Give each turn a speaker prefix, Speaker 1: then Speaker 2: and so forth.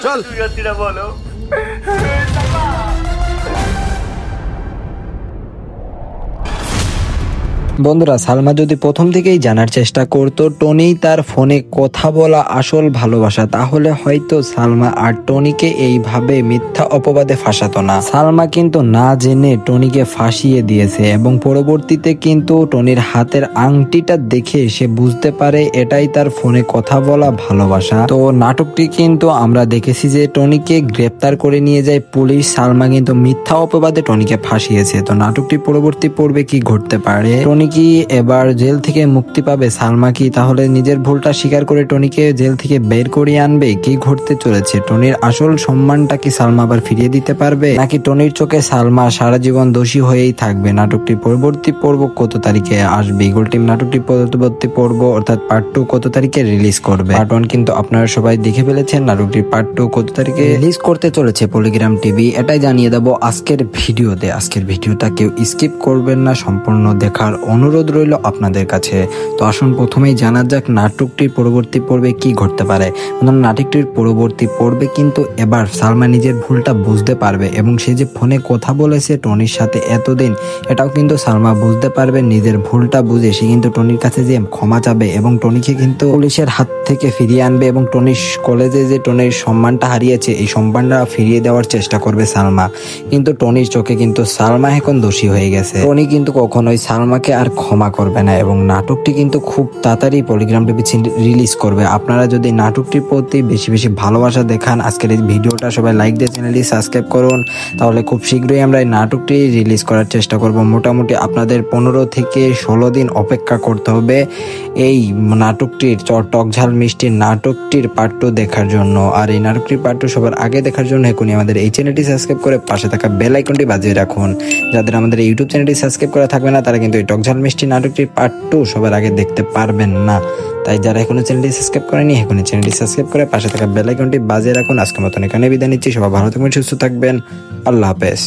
Speaker 1: চল।
Speaker 2: বলো
Speaker 3: বন্ধুরা, সালমা যদি প্রথম থেকেই জানার চেষ্টা করতো টনি তার ফোনে কথা বলা আসল ভালোবাসা, তাহলে হয়তো সালমা আর টনিকে এইভাবে মিথ্যা অপবাদে ফাঁসাতো না। সালমা কিন্তু না জেনে টনিকে ফাঁসিয়ে দিয়েছে এবং পরবর্তীতে কিন্তু টনির হাতের আংটিটা দেখে সে বুঝতে পারে এটাই তার ফোনে কথা বলা ভালোবাসা। তো নাটকটি কিন্তু আমরা দেখেছি যে টনিকে গ্রেপ্তার করে নিয়ে যায় পুলিশ। সালমা কিন্তু মিথ্যা অপবাদে টনিকে ফাঁসিয়েছে। তো নাটকটি পরবর্তী পর্বে কি ঘটতে পারে? টনি কি এবার জেল থেকে মুক্তি পাবে? সালমা কি তাহলে নিজের ভুলটা স্বীকার করে টনিকে জেল থেকে বের করিয়ে আনবে? কি ঘটতে চলেছে? টনির আসল সম্মানটা কি সালমা আবার ফিরিয়ে দিতে পারবে, নাকি টনির চোখে সালমা সারা জীবন দোষী হয়েই থাকবে? নাটকটির পরবর্তী পর্ব কত তারিখে আসবে? ইগল টিম নাটকটির পরবর্তী পর্ব অর্থাৎ পার্ট 2 কত তারিখে রিলিজ করবে? পার্ট 1 কিন্তু আপনারা সবাই দেখে ফেলেছেন। নাটকটির পার্ট 2 কত তারিখে রিলিজ করতে চলেছে পলিগ্রাম টিভি, এটাই জানিয়ে দেবো আজকের ভিডিওতে। আজকের ভিডিওটা কেউ স্কিপ করবেন না, সম্পূর্ণ দেখার অনুরোধ রইল আপনাদের কাছে। তো আসুন প্রথমেই জানা যাক নাটকটির পরবর্তী পর্বে কি ঘটতে পারে। নাটকটির পরবর্তী পর্বে কিন্তু এবার সালমা নিজের ভুলটা বুঝতে পারবে এবং সে যে ফোনে কথা বলেছে টনির সাথে এতদিন, এটাও কিন্তু সালমা বুঝতে পারবে। নিজের ভুলটা বুঝে সে কিন্তু টনির কাছে যে ক্ষমা চাবে এবং টনিকে কিন্তু পুলিশের হাত থেকে ফিরিয়ে আনবে এবং টনির কলেজে যে টনির সম্মানটা হারিয়েছে এই সম্মানটা ফিরিয়ে দেওয়ার চেষ্টা করবে সালমা। কিন্তু টনির চোখে কিন্তু সালমা এখন দোষী হয়ে গেছে। টনি কিন্তু কখনোই সালমাকে আর ক্ষমা করবে না এবং নাটকটি কিন্তু খুব তাড়াতাড়ি পলিগ্রাম টিভি রিলিজ করবে। আপনারা যদি নাটকটির প্রতি বেশি বেশি ভালোবাসা দেখান, আজকের এই ভিডিওটা সবাই লাইক দিয়ে চ্যানেলটি সাবস্ক্রাইব করুন, তাহলে খুব শীঘ্রই আমরা এই নাটকটি রিলিজ করার চেষ্টা করব। মোটামুটি আপনাদের 15 থেকে 16 দিন অপেক্ষা করতে হবে এই নাটকটির টকঝাল মিষ্টির নাটকটির পার্ট 2 দেখার জন্য। আর এই নাটকটির পার্ট 2 সবার আগে দেখার জন্য এখনই আমাদের এই চ্যানেলটি সাবস্ক্রাইব করে পাশে থাকা বেল আইকনটি বাজিয়ে রাখুন। যাদের আমাদের ইউটিউব চ্যানেলটি সাবস্ক্রাইব করা থাকবে না তারা কিন্তু এই টকঝাল মিষ্টি নাটকটির পার্ট 2 সবার আগে দেখতে পারবেন না। তাই যারা এখনো চ্যানেলটি সাবস্ক্রাইব করেনি এখনই চ্যানেলটি সাবস্ক্রাইব করে পাশে থাকা বেল আইকনটি বাজিয়ে রাখুন। আজকের মতন এখানে বিদায় নিচ্ছি। সবাই ভালো থাকবেন, সুস্থ থাকবেন। আল্লাহ হাফেজ।